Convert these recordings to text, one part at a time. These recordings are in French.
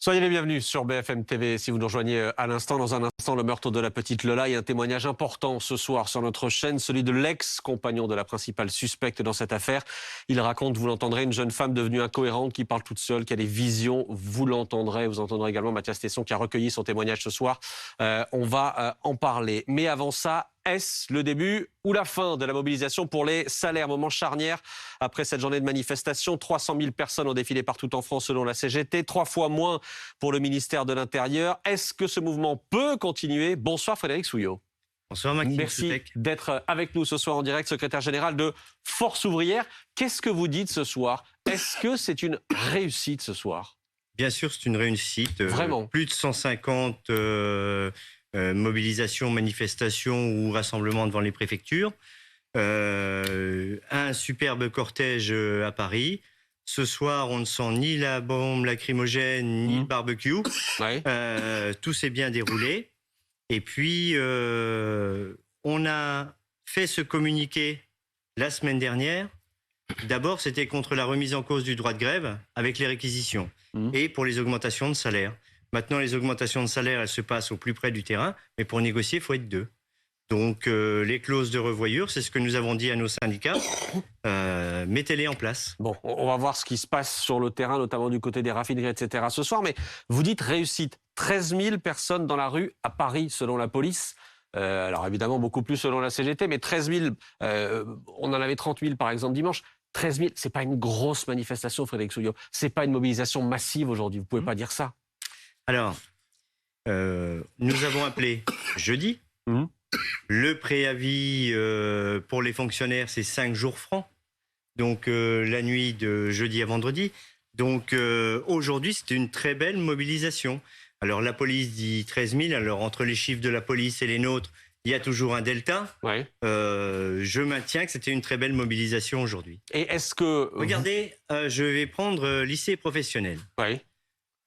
Soyez les bienvenus sur BFM TV si vous nous rejoignez à l'instant. Dans un instant, le meurtre de la petite Lola et un témoignage important ce soir sur notre chaîne, celui de l'ex-compagnon de la principale suspecte dans cette affaire. Il raconte, vous l'entendrez, une jeune femme devenue incohérente qui parle toute seule, qui a des visions, vous l'entendrez. Vous entendrez également Mathias Tesson qui a recueilli son témoignage ce soir. On va en parler. Mais avant ça, est-ce le début ou la fin de la mobilisation pour les salaires? Moment charnière après cette journée de manifestation. 300 000 personnes ont défilé partout en France selon la CGT, 3 fois moins pour le ministère de l'Intérieur. Est-ce que ce mouvement peut continuer? Bonsoir Frédéric Souillot. Bonsoir Maxime. Merci d'être avec nous ce soir en direct, secrétaire général de Force ouvrière. Qu'est-ce que vous dites ce soir? Est-ce que c'est une réussite ce soir? Bien sûr, c'est une réussite. Vraiment. Plus de 150 mobilisations, manifestations ou rassemblements devant les préfectures. Un superbe cortège à Paris. Ce soir, on ne sent ni la bombe lacrymogène, ni le barbecue. Ouais. Tout s'est bien déroulé. Et puis, on a fait ce communiqué la semaine dernière. D'abord, c'était contre la remise en cause du droit de grève avec les réquisitions et pour les augmentations de salaire. Maintenant, les augmentations de salaire, elles se passent au plus près du terrain, mais pour négocier, il faut être deux. Donc, les clauses de revoyure, c'est ce que nous avons dit à nos syndicats. Mettez-les en place. Bon, on va voir ce qui se passe sur le terrain, notamment du côté des raffineries, etc. ce soir. Mais vous dites réussite. 13 000 personnes dans la rue à Paris, selon la police. Alors évidemment, beaucoup plus selon la CGT, mais 13 000, on en avait 30 000 par exemple dimanche. 13 000, c'est pas une grosse manifestation, Frédéric Souillot. C'est pas une mobilisation massive aujourd'hui. Vous pouvez pas dire ça. Alors, nous avons appelé jeudi. Le préavis pour les fonctionnaires, c'est 5 jours francs. Donc, la nuit de jeudi à vendredi. Donc, aujourd'hui, c'était une très belle mobilisation. Alors, la police dit 13 000. Alors, entre les chiffres de la police et les nôtres, il y a toujours un delta. Ouais. Je maintiens que c'était une très belle mobilisation aujourd'hui. Et est-ce que... Regardez, je vais prendre lycée professionnel. Oui.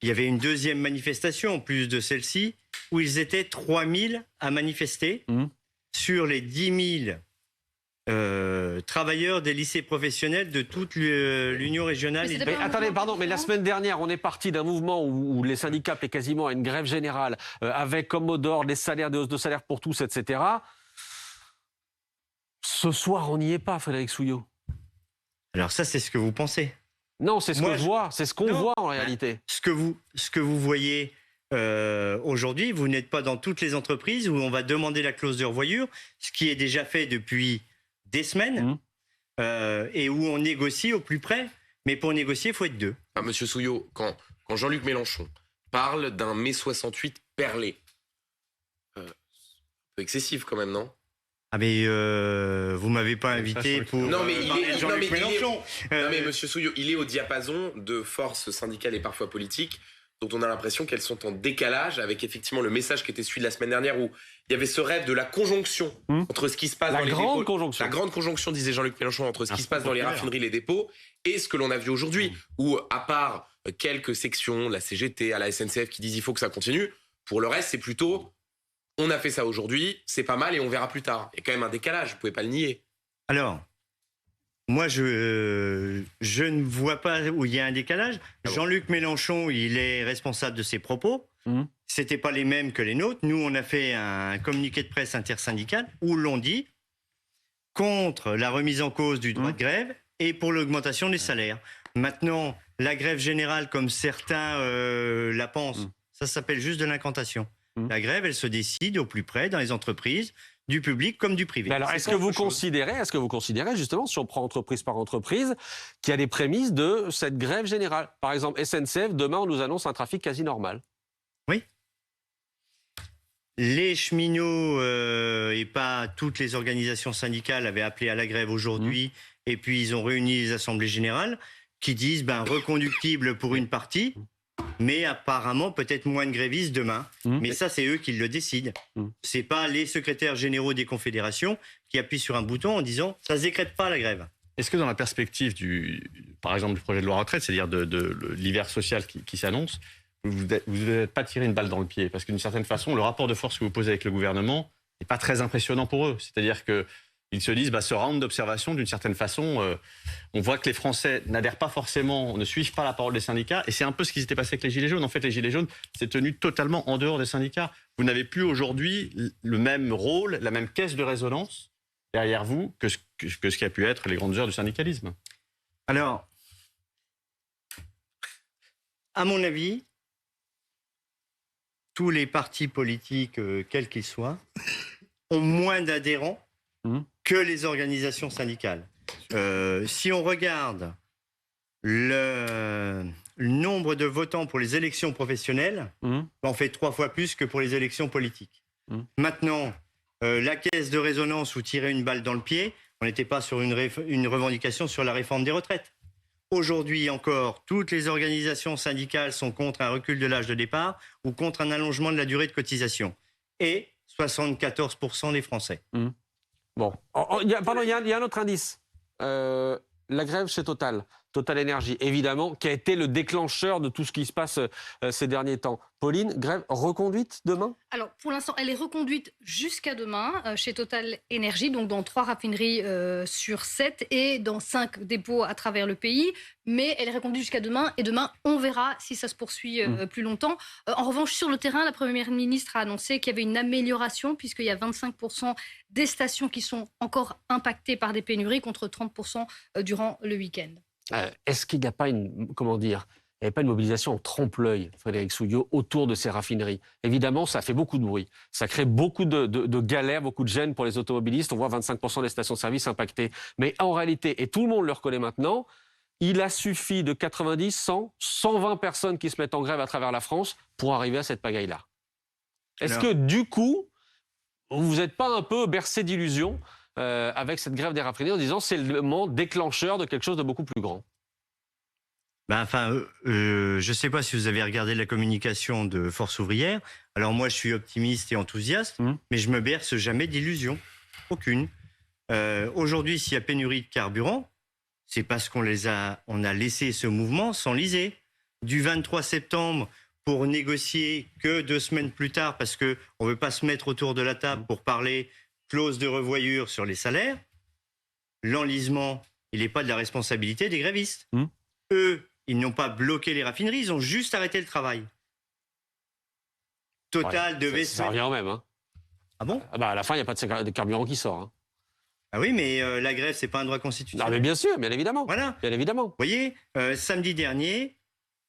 Il y avait une deuxième manifestation, en plus de celle-ci, où ils étaient 3 000 à manifester sur les 10 000 travailleurs des lycées professionnels de toute l'Union régionale. Mais attendez, pardon, mais la semaine dernière, on est parti d'un mouvement où les syndicats appelaient quasiment à une grève générale, avec comme mot d'ordre des salaires, des hausses de salaire pour tous, etc. Ce soir, on n'y est pas, Frédéric Souillot. Alors ça, c'est ce que vous pensez. Non, c'est ce que je vois, c'est ce qu'on voit en réalité. Ce que vous voyez aujourd'hui, vous n'êtes pas dans toutes les entreprises où on va demander la clause de revoyure, ce qui est déjà fait depuis des semaines, et où on négocie au plus près. Mais pour négocier, il faut être deux. Ah, Monsieur Souillot, quand Jean-Luc Mélenchon parle d'un mai 68 perlé, un peu excessif quand même, non? Ah mais vous m'avez pas invité pour non mais Jean-Luc Mélenchon. Non mais Monsieur Souillot, il est au diapason de forces syndicales et parfois politiques dont on a l'impression qu'elles sont en décalage avec effectivement le message qui était celui de la semaine dernière où il y avait ce rêve de la conjonction entre ce qui se passe dans les dépôts. La grande conjonction, disait Jean-Luc Mélenchon, entre ce qui se passe dans les raffineries, les dépôts et ce que l'on a vu aujourd'hui où, à part quelques sections, la CGT, à la SNCF qui disent il faut que ça continue, pour le reste c'est plutôt on a fait ça aujourd'hui, c'est pas mal et on verra plus tard. Il y a quand même un décalage, vous pouvez pas le nier. Alors, moi, je ne vois pas où il y a un décalage. Jean-Luc Mélenchon, il est responsable de ses propos. C'était pas les mêmes que les nôtres. Nous, on a fait un communiqué de presse intersyndical où l'on dit contre la remise en cause du droit de grève et pour l'augmentation des salaires. Maintenant, la grève générale, comme certains la pensent, ça s'appelle juste de l'incantation. La grève, elle se décide au plus près dans les entreprises, du public comme du privé. Mais alors, est-ce que vous considérez, justement, si on prend entreprise par entreprise, qu'il y a des prémices de cette grève générale? Par exemple, SNCF, demain, on nous annonce un trafic quasi normal. Oui. Les cheminots et pas toutes les organisations syndicales avaient appelé à la grève aujourd'hui, et puis ils ont réuni les assemblées générales qui disent reconductible pour une partie, mais apparemment peut-être moins de grévistes demain. Mais ça, c'est eux qui le décident. C'est pas les secrétaires généraux des confédérations qui appuient sur un bouton en disant ça se décrète pas la grève. Est-ce que dans la perspective par exemple du projet de loi retraite, c'est-à-dire de l'hiver social qui s'annonce, vous n'avez pas tiré une balle dans le pied? Parce que d'une certaine façon, le rapport de force que vous posez avec le gouvernement n'est pas très impressionnant pour eux. C'est-à-dire que Ils se disent, ce round d'observation, d'une certaine façon, on voit que les Français n'adhèrent pas forcément, ne suivent pas la parole des syndicats. Et c'est un peu ce qui s'était passé avec les Gilets jaunes. En fait, les Gilets jaunes, c'est tenu totalement en dehors des syndicats. Vous n'avez plus aujourd'hui le même rôle, la même caisse de résonance derrière vous que ce qui a pu être les grandes heures du syndicalisme. Alors, à mon avis, tous les partis politiques, quels qu'ils soient, ont moins d'adhérents que les organisations syndicales. Si on regarde le nombre de votants pour les élections professionnelles, on fait 3 fois plus que pour les élections politiques. Maintenant, la caisse de résonance ou tirer une balle dans le pied, on n'était pas sur une revendication sur la réforme des retraites. Aujourd'hui encore, toutes les organisations syndicales sont contre un recul de l'âge de départ ou contre un allongement de la durée de cotisation. Et 74% des Français. Bon, il y a un autre indice. La grève chez Total Énergie, évidemment, qui a été le déclencheur de tout ce qui se passe ces derniers temps. Pauline, grève reconduite demain ? Alors, pour l'instant, elle est reconduite jusqu'à demain chez Total Énergie, donc dans 3 raffineries sur 7 et dans 5 dépôts à travers le pays. Mais elle est reconduite jusqu'à demain et demain, on verra si ça se poursuit plus longtemps. En revanche, sur le terrain, la Première ministre a annoncé qu'il y avait une amélioration puisqu'il y a 25% des stations qui sont encore impactées par des pénuries contre 30% durant le week-end. Est-ce qu'il n'y a pas une mobilisation en trompe-l'œil, Frédéric Souillot, autour de ces raffineries ? Évidemment, ça fait beaucoup de bruit. Ça crée beaucoup de galères, beaucoup de gêne pour les automobilistes. On voit 25% des stations-service impactées. Mais en réalité, et tout le monde le reconnaît maintenant, il a suffi de 90, 100, 120 personnes qui se mettent en grève à travers la France pour arriver à cette pagaille-là. Est-ce que, du coup, vous n'êtes pas un peu bercé d'illusions avec cette grève des raffineries en disant c'est le moment déclencheur de quelque chose de beaucoup plus grand? Je ne sais pas si vous avez regardé la communication de Force ouvrière. Alors moi, je suis optimiste et enthousiaste, mais je me berce jamais d'illusions. Aucune. Aujourd'hui, s'il y a pénurie de carburant, c'est parce qu'on a laissé ce mouvement s'enliser. Du 23 septembre pour négocier que 2 semaines plus tard, parce qu'on ne veut pas se mettre autour de la table pour parler clause de revoyure sur les salaires, l'enlisement, il n'est pas de la responsabilité des grévistes. Eux, ils n'ont pas bloqué les raffineries, ils ont juste arrêté le travail. Total devait... Ça revient au même. Hein. Ah bon ? À la fin, il n'y a pas de carburant qui sort. Hein. Ah oui, mais la grève, c'est pas un droit constitutionnel. Non, mais bien sûr, bien évidemment. Voilà. Bien évidemment. Vous voyez, samedi dernier,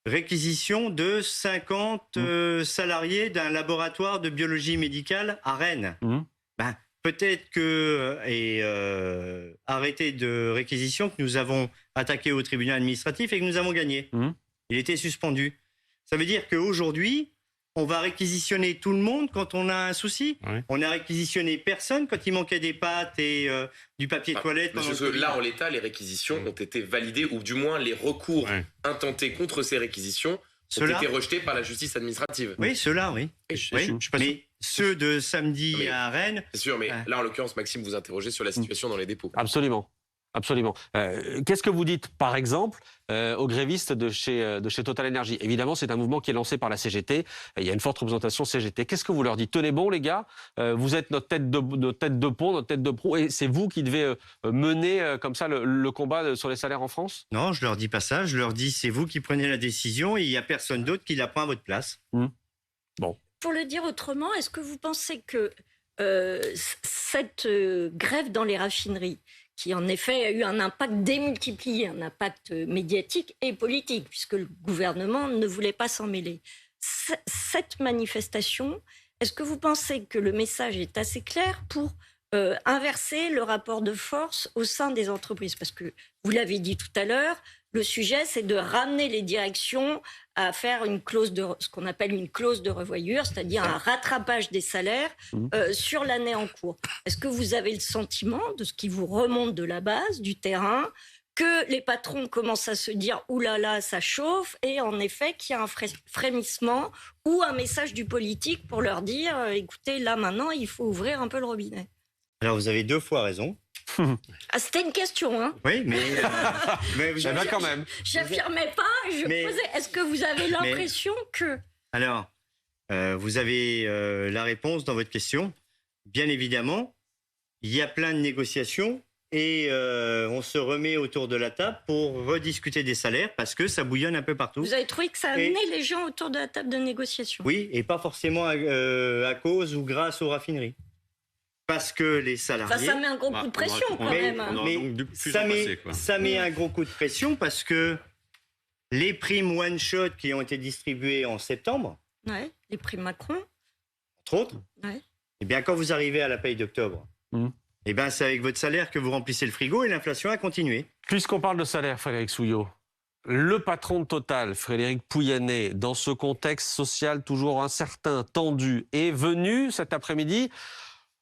réquisition de 50 salariés d'un laboratoire de biologie médicale à Rennes. Peut-être que, arrêté de réquisition, que nous avons attaqué au tribunal administratif et que nous avons gagné. Il était suspendu. Ça veut dire qu'aujourd'hui, on va réquisitionner tout le monde quand on a un souci. On a réquisitionné personne quand il manquait des pâtes et du papier toilette. Là, en l'état, les réquisitions ont été validées, ou du moins les recours intentés contre ces réquisitions ont été rejetés par la justice administrative. Oui, ceux-là, oui. Mais ceux de samedi à Rennes... C'est sûr, mais là, en l'occurrence, Maxime, vous interrogez sur la situation dans les dépôts. Absolument. Absolument. Qu'est-ce que vous dites, par exemple, aux grévistes de chez Total Énergie ? Évidemment, c'est un mouvement qui est lancé par la CGT. Il y a une forte représentation CGT. Qu'est-ce que vous leur dites ? Tenez bon, les gars, vous êtes notre tête de pont, notre tête de proue, et c'est vous qui devez mener comme ça le combat sur les salaires en France ? Non, je leur dis pas ça. Je leur dis c'est vous qui prenez la décision et il n'y a personne d'autre qui la prend à votre place. Bon. Pour le dire autrement, est-ce que vous pensez que cette grève dans les raffineries, qui en effet a eu un impact démultiplié, un impact médiatique et politique, puisque le gouvernement ne voulait pas s'en mêler. Cette manifestation, est-ce que vous pensez que le message est assez clair pour inverser le rapport de force au sein des entreprises ? Parce que, vous l'avez dit tout à l'heure, le sujet, c'est de ramener les directions à faire ce qu'on appelle une clause de revoyure, c'est-à-dire un rattrapage des salaires sur l'année en cours. Est-ce que vous avez le sentiment, de ce qui vous remonte de la base, du terrain, que les patrons commencent à se dire « Ouh là là, ça chauffe » et en effet qu'il y a un frémissement ou un message du politique pour leur dire « Écoutez, là maintenant, il faut ouvrir un peu le robinet ». Alors vous avez 2 fois raison. C'était une question, hein. Oui, mais quand même. J'affirmais pas, posais. Est-ce que vous avez l'impression que... Alors, vous avez la réponse dans votre question. Bien évidemment, il y a plein de négociations et on se remet autour de la table pour rediscuter des salaires parce que ça bouillonne un peu partout. Vous avez trouvé que ça a amené les gens autour de la table de négociation? Oui, et pas forcément à cause ou grâce aux raffineries. Parce que les salariés... Ça met un gros coup de pression quand même. Ça met un gros coup de pression parce que les primes one-shot qui ont été distribuées en septembre, les primes Macron, entre autres, eh bien, quand vous arrivez à la paye d'octobre, eh bien, c'est avec votre salaire que vous remplissez le frigo et l'inflation a continué. Puisqu'on parle de salaire, Frédéric Souillot, le patron de Total, Frédéric Pouyanné, dans ce contexte social toujours incertain, tendu, est venu cet après-midi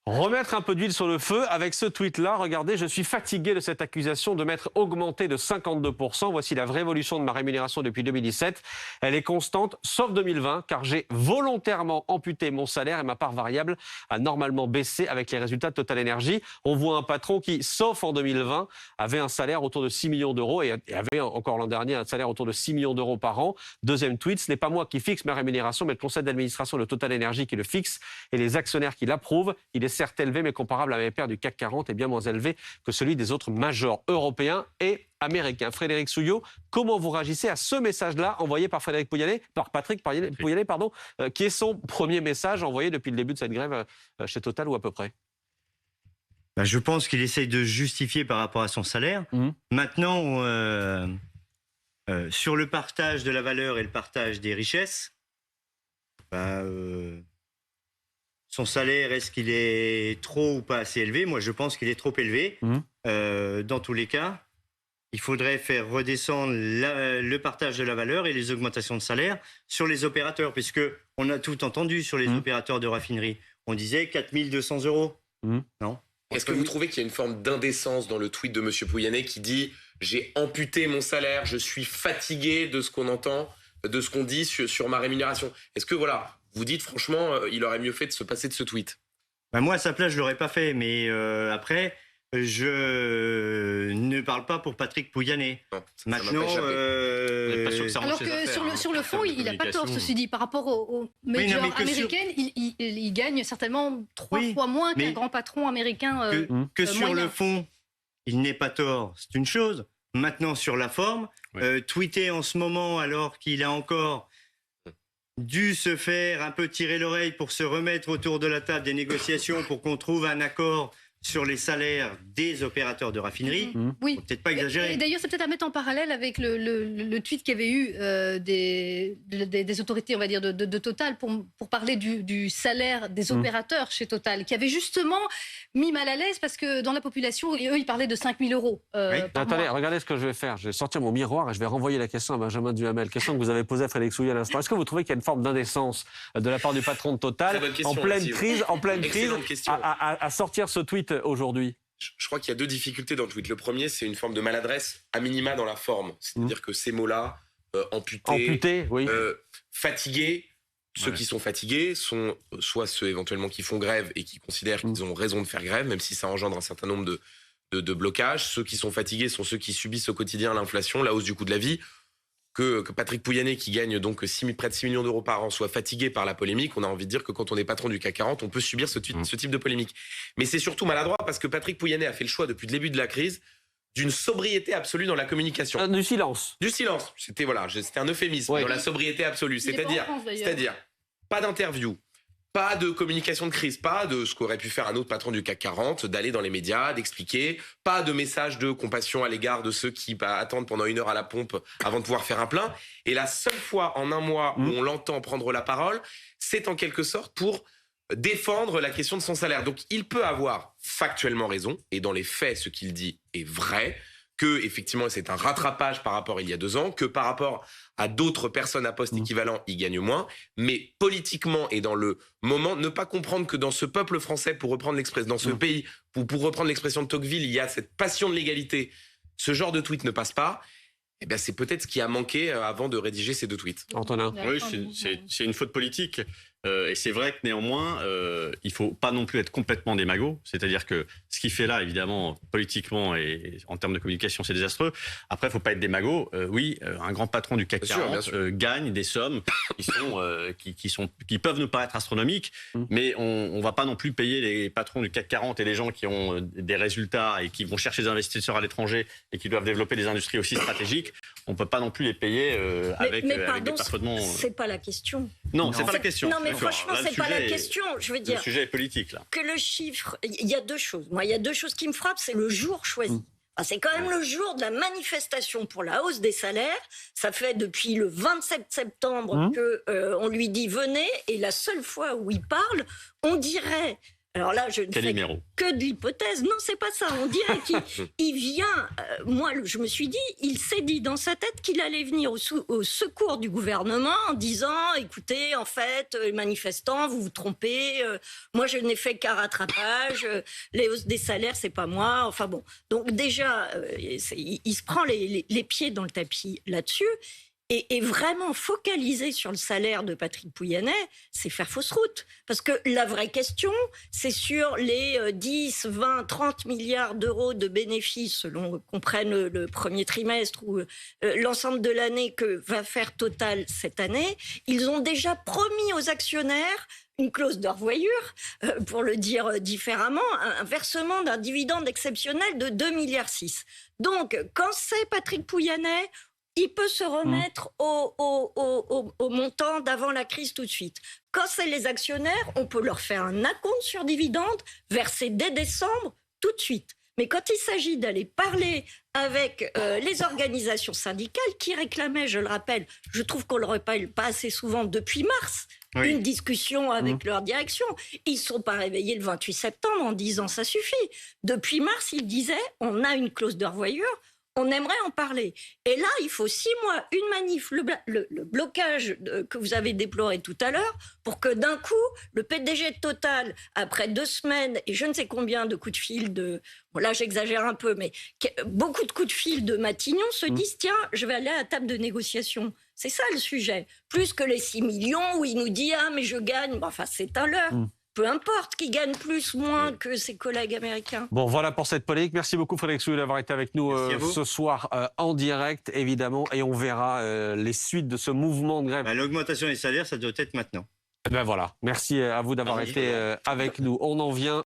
remettre un peu d'huile sur le feu avec ce tweet-là. Regardez, je suis fatigué de cette accusation de m'être augmenté de 52%. Voici la vraie évolution de ma rémunération depuis 2017. Elle est constante, sauf 2020, car j'ai volontairement amputé mon salaire et ma part variable a normalement baissé avec les résultats de Total Energy. On voit un patron qui, sauf en 2020, avait un salaire autour de 6 millions d'euros et avait encore l'an dernier un salaire autour de 6 millions d'euros par an. Deuxième tweet, ce n'est pas moi qui fixe ma rémunération, mais le conseil d'administration de Total Energy qui le fixe et les actionnaires qui l'approuvent. Il est certes élevé, mais comparable à mes pairs du CAC 40 et bien moins élevé que celui des autres majors européens et américains. Frédéric Souillot, comment vous réagissez à ce message-là envoyé par Frédéric Pouyanné, par Patrick Pouyanné, qui est son premier message envoyé depuis le début de cette grève chez Total ou à peu près? Je pense qu'il essaye de justifier par rapport à son salaire. Maintenant, sur le partage de la valeur et le partage des richesses, son salaire, est-ce qu'il est trop ou pas assez élevé? Moi, je pense qu'il est trop élevé. Dans tous les cas, il faudrait faire redescendre le partage de la valeur et les augmentations de salaire sur les opérateurs, puisque on a tout entendu sur les opérateurs de raffinerie. On disait 4 200 €. Non. Est-ce que vous trouvez qu'il y a une forme d'indécence dans le tweet de M. Pouyanné qui dit « J'ai amputé mon salaire, je suis fatigué de ce qu'on entend, de ce qu'on dit sur ma rémunération ». Est-ce que vous dites franchement, il aurait mieux fait de se passer de ce tweet? Moi, à sa place, je ne l'aurais pas fait. Mais après, je ne parle pas pour Patrick Pouyanné. Maintenant, alors que sur le fond, il n'a pas tort, ceci dit. Par rapport aux majors américaines, il gagne certainement 3 fois moins qu'un grand patron américain que sur moyen. Le fond, il n'est pas tort. C'est une chose. Maintenant, sur la forme, tweeter en ce moment alors qu'il a encore dû se faire un peu tirer l'oreille pour se remettre autour de la table des négociations pour qu'on trouve un accord sur les salaires des opérateurs de raffinerie. Oui. Peut-être pas exagérer. Et d'ailleurs, c'est peut-être à mettre en parallèle avec le tweet qu'il y avait eu des autorités, on va dire, de Total pour parler du salaire des opérateurs chez Total, qui avait justement mis mal à l'aise parce que dans la population, eux, ils parlaient de 5 000 € par Attendez, mois. regardez ce que je vais faire. Je vais sortir mon miroir et je vais renvoyer la question à Benjamin Duhamel. Question que vous avez posée à Frédéric Souillot à l'instant. Est-ce que vous trouvez qu'il y a une forme d'indécence de la part du patron de Total en pleine crise, à sortir ce tweet aujourd'hui? Je crois qu'il y a deux difficultés dans le tweet. Le premier, c'est une forme de maladresse à minima dans la forme. C'est-à-dire que ces mots-là, amputé, fatigué, ceux qui sont fatigués sont soit ceux éventuellement qui font grève et qui considèrent qu'ils ont raison de faire grève, même si ça engendre un certain nombre de blocages. Ceux qui sont fatigués sont ceux qui subissent au quotidien l'inflation, la hausse du coût de la vie. Que Patrick Pouyanné, qui gagne donc près de 6 millions d'euros par an, soit fatigué par la polémique, on a envie de dire que quand on est patron du CAC 40, on peut subir ce type de polémique. Mais c'est surtout maladroit parce que Patrick Pouyanné a fait le choix depuis le début de la crise d'une sobriété absolue dans la communication. Du silence. Du silence. C'était un euphémisme dans la sobriété absolue. C'est-à-dire pas d'interview, pas de communication de crise, pas de ce qu'aurait pu faire un autre patron du CAC 40, d'aller dans les médias, d'expliquer, pas de message de compassion à l'égard de ceux qui attendent pendant 1 heure à la pompe avant de pouvoir faire un plein. Et la seule fois en un mois où on l'entend prendre la parole, c'est en quelque sorte pour défendre la question de son salaire. Donc il peut avoir factuellement raison, et dans les faits, ce qu'il dit est vrai, que effectivement c'est un rattrapage par rapport à il y a 2 ans, que par rapport à d'autres personnes à poste équivalent, il gagne moins, mais politiquement et dans le moment, ne pas comprendre que dans ce peuple français, pour reprendre l'expression, dans ce pays, pour reprendre l'expression de Tocqueville, il y a cette passion de l'égalité, ce genre de tweet ne passe pas, eh bien c'est peut-être ce qui a manqué avant de rédiger ces 2 tweets. Antonin. Oui, c'est une faute politique. Et c'est vrai que néanmoins, il ne faut pas non plus être complètement démago. C'est-à-dire que ce qu'il fait là, évidemment, politiquement et en termes de communication, c'est désastreux. Après, il ne faut pas être démago. Oui, un grand patron du CAC 40 gagne des sommes qui peuvent nous paraître astronomiques, mais on ne va pas non plus payer les patrons du CAC 40 et les gens qui ont des résultats et qui vont chercher des investisseurs à l'étranger et qui doivent développer des industries aussi stratégiques. On ne peut pas non plus les payer avec des plafonnements. C'est pas la question. Non, c'est pas la question. Non, mais franchement, c'est pas la question. Je veux dire. Le sujet est politique, là. Que le chiffre. Il y a deux choses. Moi, il y a deux choses qui me frappent. C'est le jour choisi. C'est quand même le jour de la manifestation pour la hausse des salaires. Ça fait depuis le 27 septembre qu'on lui dit venez. Et la seule fois où il parle, on dirait. Alors là, je ne fais que de l'hypothèse. Non, c'est pas ça. On dirait qu'il vient. Moi, je me suis dit, il s'est dit dans sa tête qu'il allait venir au secours du gouvernement en disant, écoutez, en fait, les manifestants, vous vous trompez. Moi, je n'ai fait qu'un rattrapage. Les hausses des salaires, c'est pas moi. Enfin bon. Donc déjà, il se prend les pieds dans le tapis là-dessus. Et vraiment focaliser sur le salaire de Patrick Pouyanné, c'est faire fausse route. Parce que la vraie question, c'est sur les 10, 20, 30 milliards d'euros de bénéfices, selon qu'on prenne le premier trimestre ou l'ensemble de l'année que va faire Total cette année. Ils ont déjà promis aux actionnaires une clause de revoyure, pour le dire différemment, un versement d'un dividende exceptionnel de 2,6 milliards. Donc, quand c'est Patrick Pouyanné, il peut se remettre au montant d'avant la crise tout de suite. Quand c'est les actionnaires, on peut leur faire un acompte sur dividende versé dès décembre tout de suite. Mais quand il s'agit d'aller parler avec les organisations syndicales qui réclamaient, je le rappelle, je trouve qu'on ne le rappelle pas assez souvent depuis mars, une discussion avec leur direction. Ils ne sont pas réveillés le 28 septembre en disant ça suffit. Depuis mars, ils disaient on a une clause de revoyure. On aimerait en parler. Et là, il faut 6 mois, une manif, le blocage que vous avez déploré tout à l'heure, pour que d'un coup, le PDG de Total, après 2 semaines et je ne sais combien de coups de fil bon là j'exagère un peu, mais beaucoup de coups de fil de Matignon se disent tiens, je vais aller à la table de négociation. C'est ça le sujet. Plus que les 6 millions où il nous dit ah mais je gagne. Bon, enfin, c'est un leurre. Peu importe qui gagne plus ou moins que ses collègues américains. Bon, voilà pour cette polémique. Merci beaucoup Frédéric Soulier d'avoir été avec nous ce soir en direct, évidemment. Et on verra les suites de ce mouvement de grève. L'augmentation des salaires, ça doit être maintenant. Ben voilà. Merci à vous d'avoir été avec nous. On en vient